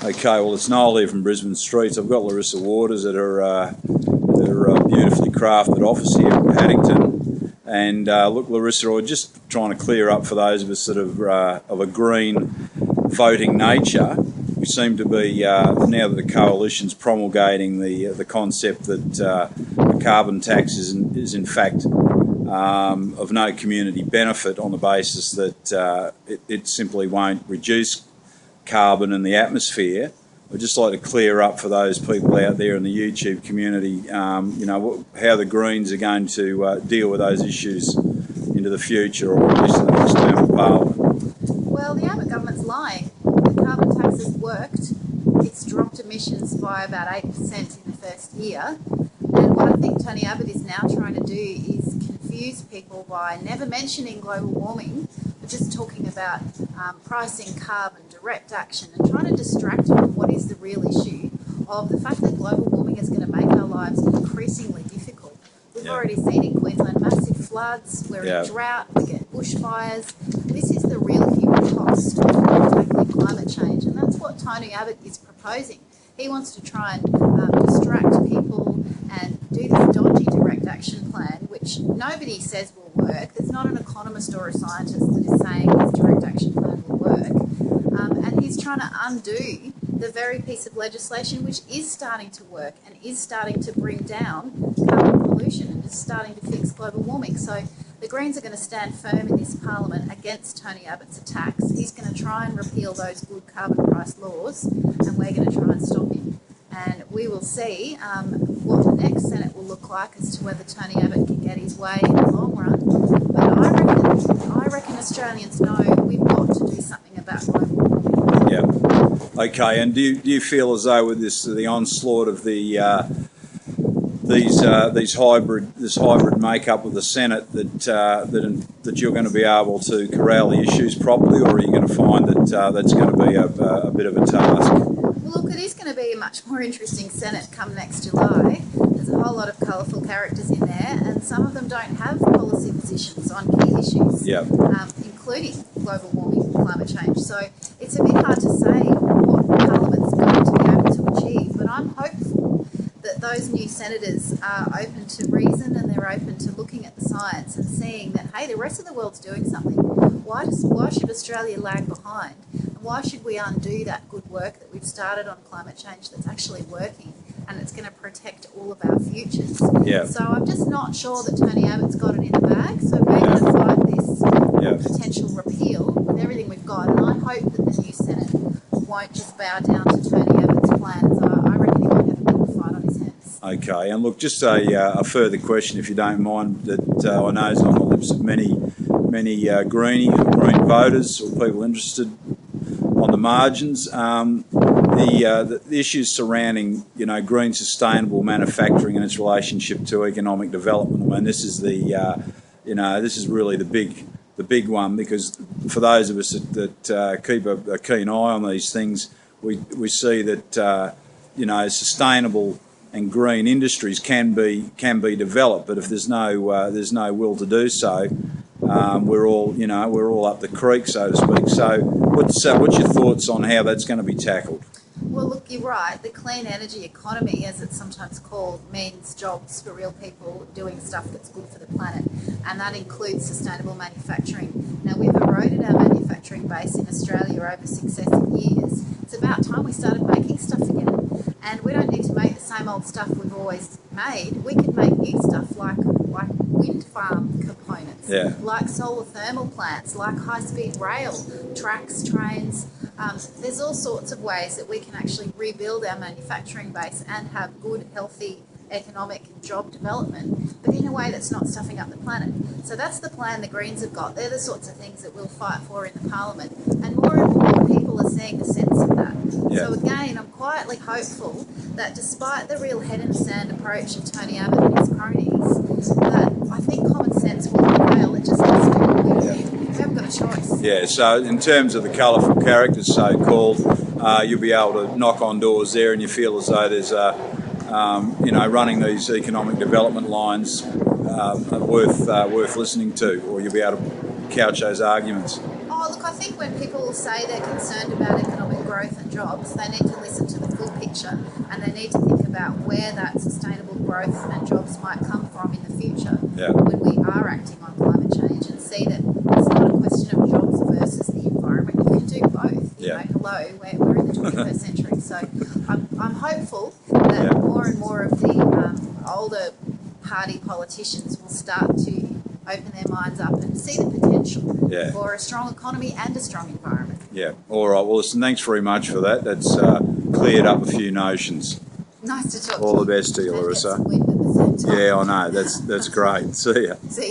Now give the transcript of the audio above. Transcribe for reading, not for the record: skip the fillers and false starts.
Okay, well, it's Noel here from Brisbane Streets. I've got Larissa Waters at her beautifully crafted office here in Paddington. And look, Larissa, I'm just trying to clear up for those of us that are of a green voting nature. We seem to be, now that the coalition's promulgating the concept that the carbon tax is in fact of no community benefit on the basis that it simply won't reduce carbon in the atmosphere. I'd just like to clear up for those people out there in the YouTube community, you know, how the Greens are going to deal with those issues into the future, or at least in the next term of Parliament. Well, the Abbott government's lying. The carbon tax has worked. It's dropped emissions by about 8% in the first year. And what I think Tony Abbott is now trying to do is confuse people by never mentioning global warming, but just talking about pricing carbon, direct action, and trying to distract you from what is the real issue of the fact that global warming is going to make our lives increasingly difficult. We've already seen in Queensland massive floods, we're in drought, we get bushfires. This is the real human cost of tackling climate change, and that's what Tony Abbott is proposing. He wants to try and distract people and do this dodgy direct action plan, which nobody says will work. There's not an economist or a scientist that is saying this direct action plan will work. And he's trying to undo the very piece of legislation which is starting to work and is starting to bring down carbon pollution and is starting to fix global warming. So the Greens are going to stand firm in this Parliament against Tony Abbott's attacks. He's going to try and repeal those good carbon price laws, and we're going to try and stop him. And we will see what the next Senate will look like as to whether Tony Abbott can get his way in the long run. But I reckon Australians know we've got to do something about global warming. Yeah. Okay. And do you feel as though with the onslaught of this hybrid makeup of the Senate that you're going to be able to corral the issues properly, or are you going to find that that's going to be a bit of a task? Well, look, it is going to be a much more interesting Senate come next July. There's a whole lot of colourful characters in there, and some of them don't have policy positions on key issues, including global warming and climate change. So it's a bit hard to say what Parliament's going to be able to achieve, but I'm hopeful that those new senators are open to reason and they're open to looking at the science and seeing that, hey, the rest of the world's doing something. Why should Australia lag behind? And why should we undo that good work that we've started on climate change that's actually working and it's going to protect all of our futures? So I'm just not sure that Tony Abbott's got it in the bag. So we're going to fight this potential repeal with everything we've got. And I hope that the new Senate won't just bow down to Tony Abbott's plans. I reckon he might have a bit of a fight on his hands. Okay, and look, just a further question, if you don't mind, that I know is on the lips of many green voters or people interested on the margins. The issues surrounding, you know, green sustainable manufacturing and its relationship to economic development. I mean, this is this is really the big one, because for those of us that keep a keen eye on these things, we see that you know, sustainable and green industries can be developed, but if there's no will to do so, we're all up the creek, so to speak. So what's your thoughts on how that's going to be tackled? Well, look, you're right. The clean energy economy, as it's sometimes called, means jobs for real people doing stuff that's good for the planet, and that includes sustainable manufacturing. Now, we've eroded our manufacturing base in Australia over successive years. It's about time we started making stuff again, and we don't need to make the same old stuff we've always made. We can make new stuff like wind farm components, like solar thermal plants, like high-speed rail, tracks, trains. There's all sorts of ways that we can actually rebuild our manufacturing base and have good, healthy economic job development, but in a way that's not stuffing up the planet. So that's the plan the Greens have got. They're the sorts of things that we'll fight for in the Parliament, and more people are seeing the sense of that. So again, I'm quietly hopeful that despite the real head-in-the-sand approach of Tony Abbott and his cronies, that I think common sense will prevail. It just has to. We haven't got a choice. Yeah, so in terms of the colourful characters, so-called, you'll be able to knock on doors there and you feel as though there's running these economic development lines worth listening to, or you'll be able to couch those arguments. Oh, look, I think when people say they're concerned about economic growth and jobs, they need to future, and they need to think about where that sustainable growth and jobs might come from in the future when we are acting on climate change, and see that it's not a question of jobs versus the environment. You can do both. You know, hello, we're in the 21st century, so I'm hopeful that more and more of the older party politicians will start to open their minds up and see the potential for a strong economy and a strong environment. Yeah. All right. Well, listen, thanks very much for that. That's cleared up a few notions. Nice to talk to you. All the best to you, Larissa. And get some wind at the same time. Yeah, I know. That's great. See ya. See you.